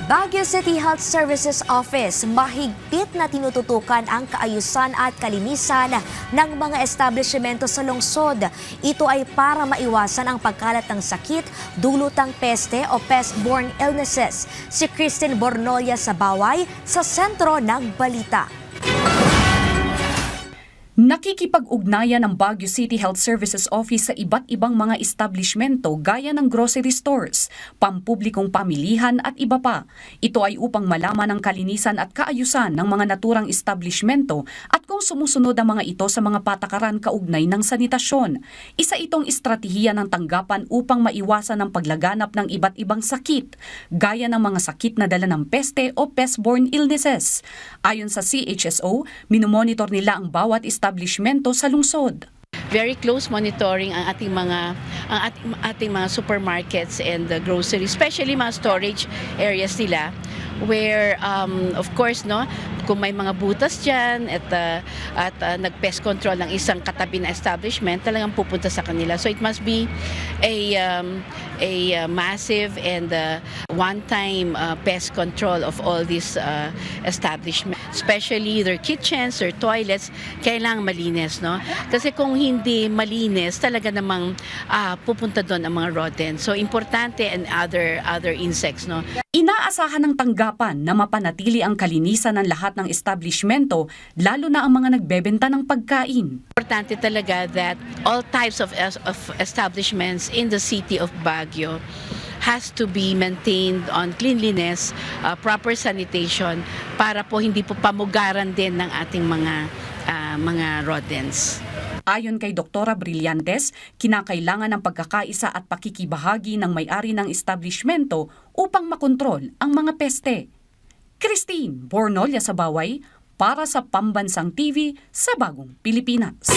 Baguio City Health Services Office mahigpit na tinututukan ang kaayusan at kalinisan ng mga establishmento sa lungsod. Ito ay para maiwasan ang pagkalat ng sakit, dulutang peste o pest-borne illnesses. Si Christine Bornolia sa Baway sa sentro ng balita. Nakikipag-ugnayan ng Baguio City Health Services Office sa iba't ibang mga establishmento gaya ng grocery stores, pampublikong pamilihan at iba pa. Ito ay upang malaman ang kalinisan at kaayusan ng mga naturang establishmento at kung sumusunod ang mga ito sa mga patakaran kaugnay ng sanitasyon. Isa itong estratehiya ng tanggapan upang maiwasan ang paglaganap ng iba't ibang sakit, gaya ng mga sakit na dala ng peste o pest-borne illnesses. Ayon sa CHSO, minomonitor nila ang bawat establishmento sa lungsod. Very close monitoring ang ating mga supermarkets and the groceries, especially mga storage areas nila where of course kung may mga butas diyan at nag-pest control ng isang katabi na establishment, talagang pupunta sa kanila. So it must be a massive and one-time pest control of all these establishments, especially their kitchens, their toilets, kailangang malinis, no? Kasi kung hindi malinis, talaga namang pupunta doon ang mga rodents. So importante and other insects, no? Inaasahan ng tanggapan na mapanatili ang kalinisan ng lahat ng establishmento, lalo na ang mga nagbebenta ng pagkain. Importante talaga that all types of establishments in the city of Baguio has to be maintained on cleanliness, proper sanitation, para po hindi po pamugaran din ng ating mga rodents. Ayon kay Dr. Brillantes, kinakailangan ng pagkakaisa at pakikibahagi ng may-ari ng establishmento upang makontrol ang mga peste. Christine Bornolia sa Baway para sa Pambansang TV sa Bagong Pilipinas.